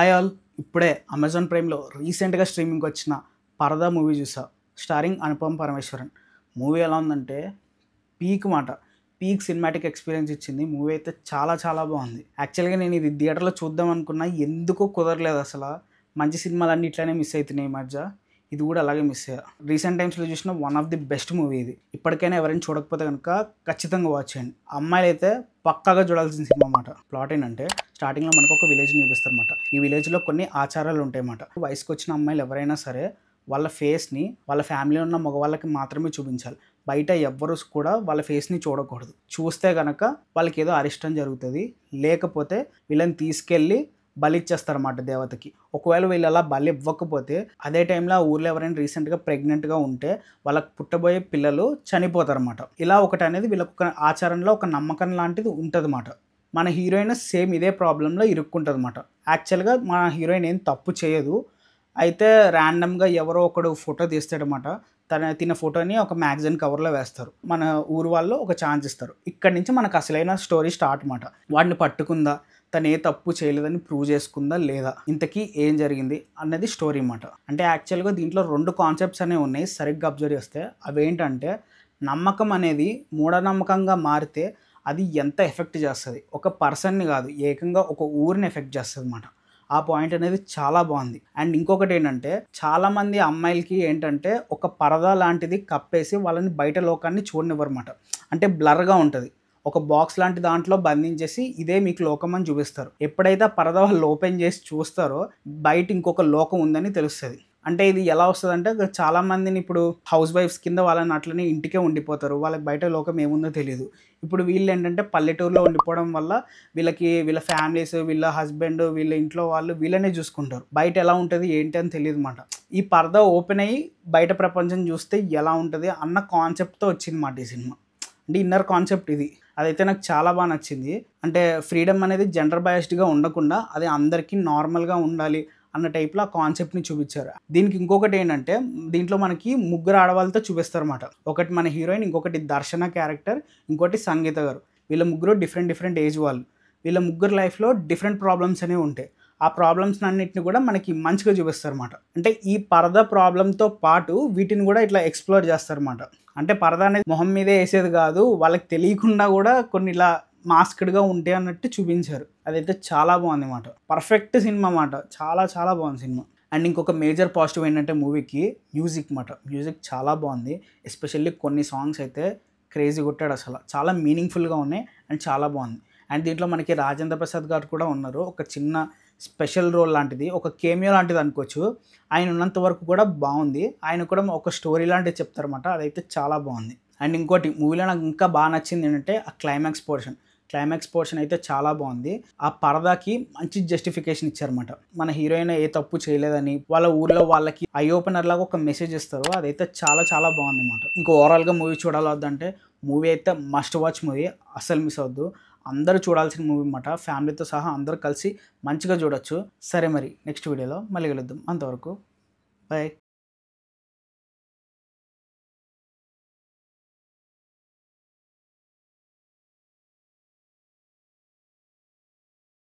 Hi all. ఇప్పుడే Amazon ప్రైమ్లో రీసెంట్గా స్ట్రీమింగ్కి వచ్చిన పరదా మూవీ చూసా. స్టారింగ్ అనుపమ్ పరమేశ్వరన్. మూవీ ఎలా ఉందంటే పీక్ మాట. పీక్ సినిమాటిక్ ఎక్స్పీరియన్స్ ఇచ్చింది. మూవీ అయితే చాలా చాలా బాగుంది. యాక్చువల్గా నేను ఇది థియేటర్లో చూద్దాం అనుకున్నా, ఎందుకో కుదరలేదు అసలు. మంచి సినిమాలన్నీ ఇట్లానే మిస్ అవుతున్నాయి ఈ మధ్య. ఇది కూడా అలాగే మిస్ అయ్యా. రీసెంట్ టైమ్స్లో చూసిన one of the best movie ఇది. ఇప్పటికైనా ఎవరైనా చూడకపోతే కనుక ఖచ్చితంగా వాచ్ చేయండి. అమ్మాయిలు అయితే పక్కాగా చూడాల్సిన సినిమా అన్నమాట. ప్లాట్ ఏంటంటే స్టార్టింగ్లో మనకు ఒక విలేజ్ని చూపిస్తారన్నమాట. ఈ విలేజ్లో కొన్ని ఆచారాలు ఉంటాయన్నమాట. వయసుకు వచ్చిన అమ్మాయిలు ఎవరైనా సరే వాళ్ళ ఫేస్ని వాళ్ళ ఫ్యామిలీలో ఉన్న మగవాళ్ళకి మాత్రమే చూపించాలి. బయట ఎవ్వరు కూడా వాళ్ళ ఫేస్ని చూడకూడదు. చూస్తే కనుక వాళ్ళకి ఏదో అరిష్టం జరుగుతుంది. లేకపోతే వీళ్ళని తీసుకెళ్ళి బలి ఇచ్చేస్తారన్నమాట దేవతకి. ఒకవేళ వీళ్ళు అలా బలి ఇవ్వకపోతే అదే టైంలో ఆ ఊర్లో ఎవరైనా రీసెంట్గా ప్రెగ్నెంట్గా ఉంటే వాళ్ళకి పుట్టబోయే పిల్లలు చనిపోతారన్నమాట. ఇలా ఒకటి అనేది వీళ్ళకి ఒక ఆచారంలో ఒక నమ్మకం లాంటిది ఉంటుందన్నమాట. మన హీరోయిన్ సేమ్ ఇదే ప్రాబ్లంలో ఇరుక్కుంటుంది అన్నమాట. యాక్చువల్గా మన హీరోయిన్ ఏం తప్పు చేయదు. అయితే ర్యాండమ్గా ఎవరో ఒకడు ఫోటో తీస్తాడనమాట. తిన ఫోటోని ఒక మ్యాగజైన్ కవర్లో వేస్తారు. మన ఊరు వాళ్ళు ఒక ఛాన్స్ ఇస్తారు. ఇక్కడి నుంచి మనకు అసలైన స్టోరీ స్టార్ట్ అన్నమాట. వాడిని పట్టుకుందా, తను ఏ తప్పు చేయలేదని ప్రూవ్ చేసుకుందా లేదా, ఇంతకీ ఏం జరిగింది అన్నది స్టోరీ అన్నమాట. అంటే యాక్చువల్గా దీంట్లో 2 కాన్సెప్ట్స్ అనేవి ఉన్నాయి. సరిగ్గా అబ్జర్వ్ చేస్తే అవేంటంటే నమ్మకం అనేది మూఢనమ్మకంగా మారితే అది ఎంత ఎఫెక్ట్ చేస్తుంది. ఒక పర్సన్ని కాదు, ఏకంగా ఒక ఊరిని ఎఫెక్ట్ చేస్తుంది అన్నమాట. ఆ పాయింట్ అనేది చాలా బాగుంది. అండ్ ఇంకొకటి ఏంటంటే చాలామంది అమ్మాయిలకి ఏంటంటే ఒక పరదా లాంటిది కప్పేసి వాళ్ళని బయట లోకాన్ని చూడనివ్వరన్నమాట. అంటే బ్లర్గా ఉంటుంది. ఒక బాక్స్ లాంటి దాంట్లో బంధించేసి ఇదే మీకు లోకం అని చూపిస్తారు. ఎప్పుడైతే ఆ పరదా వాళ్ళు ఓపెన్ చేసి చూస్తారో బయట ఇంకొక లోకం ఉందని తెలుస్తుంది. అంటే ఇది ఎలా వస్తుందంటే చాలామందిని ఇప్పుడు హౌస్ వైఫ్స్ కింద వాళ్ళని అట్లనే ఇంటికే ఉండిపోతారు. వాళ్ళకి బయట లోకం ఏముందో తెలియదు. ఇప్పుడు వీళ్ళు ఏంటంటే పల్లెటూరులో ఉండిపోవడం వల్ల వీళ్ళ ఫ్యామిలీస్, వీళ్ళ హస్బెండ్, వీళ్ళ ఇంట్లో వాళ్ళు వీళ్ళనే చూసుకుంటారు. బయట ఎలా ఉంటుంది ఏంటి అని తెలియదు అన్నమాట. ఈ పరదా ఓపెన్ అయ్యి బయట ప్రపంచం చూస్తే ఎలా ఉంటుంది అన్న కాన్సెప్ట్తో వచ్చిందన్నమాట ఈ సినిమా. అంటే ఇన్నర్ కాన్సెప్ట్ ఇది. అదైతే నాకు చాలా బాగా నచ్చింది. అంటే ఫ్రీడమ్ అనేది జెండర్ బయాస్డ్గా ఉండకుండా అది అందరికీ నార్మల్గా ఉండాలి అన్న టైప్లో ఆ కాన్సెప్ట్ని చూపించారు. దీనికి ఇంకొకటి ఏంటంటే దీంట్లో మనకి ముగ్గురు ఆడవాళ్ళతో చూపిస్తారన్నమాట. ఒకటి మన హీరోయిన్, ఇంకొకటి దర్శన క్యారెక్టర్, ఇంకోటి సంగీత గారు. వీళ్ళ ముగ్గురు డిఫరెంట్ ఏజ్ వాళ్ళు. వీళ్ళ ముగ్గురు లైఫ్లో డిఫరెంట్ ప్రాబ్లమ్స్ అనేవి ఉంటాయి. ఆ ప్రాబ్లమ్స్ అన్నింటిని కూడా మనకి మంచిగా చూపిస్తారన్నమాట. అంటే ఈ పరదా ప్రాబ్లంతో పాటు వీటిని కూడా ఇట్లా ఎక్స్ప్లోర్ చేస్తారన్నమాట. అంటే పరదా అనేది మొహం మీదే వేసేది కాదు, వాళ్ళకి తెలియకుండా కూడా కొన్ని ఇలా మాస్క్డ్గా ఉంటాయి అన్నట్టు చూపించారు. అదైతే చాలా బాగుంది అన్నమాట. పర్ఫెక్ట్ సినిమా అన్నమాట. చాలా చాలా బాగుంది సినిమా. అండ్ ఇంకొక మేజర్ పాజిటివ్ ఏంటంటే మూవీకి మ్యూజిక్ అన్నమాట. మ్యూజిక్ చాలా బాగుంది. ఎస్పెషల్లీ కొన్ని సాంగ్స్ అయితే క్రేజీ కొట్టాడు అసలు. చాలా మీనింగ్ఫుల్గా ఉన్నాయి అండ్ చాలా బాగుంది. అండ్ దీంట్లో మనకి రాజేంద్ర ప్రసాద్ గారు కూడా ఉన్నారు. ఒక చిన్న స్పెషల్ రోల్ లాంటిది, ఒక కేమియో లాంటిది అనుకోవచ్చు. ఆయన ఉన్నంత వరకు కూడా బాగుంది. ఆయన కూడా ఒక స్టోరీ లాంటిది చెప్తారన్నమాట. అదైతే చాలా బాగుంది. అండ్ ఇంకోటి మూవీలో నాకు ఇంకా బాగా నచ్చింది ఏంటంటే ఆ క్లైమాక్స్ పోర్షన్ అయితే చాలా బాగుంది. ఆ పరదాకి మంచి జస్టిఫికేషన్ ఇచ్చారన్నమాట. మన హీరోయిన్ ఏ తప్పు చేయలేదని వాళ్ళ ఊర్లో వాళ్ళకి ఐ ఓపెనర్ లాగా ఒక మెసేజ్ ఇస్తారు. అదైతే చాలా చాలా బాగుంది అన్నమాట. ఇంకా ఓవరాల్గా మూవీ చూడాలొద్దంటే మూవీ అయితే మస్ట్ వాచ్ మూవీ, అస్సలు మిస్ అవద్దు. అందరూ చూడాల్సిన మూవీ అన్నమాట. ఫ్యామిలీతో సహా అందరూ కలిసి మంచిగా చూడొచ్చు. సరే మరి నెక్స్ట్ వీడియోలో మళ్ళీ కలుద్దాం. అంతవరకు బాయ్.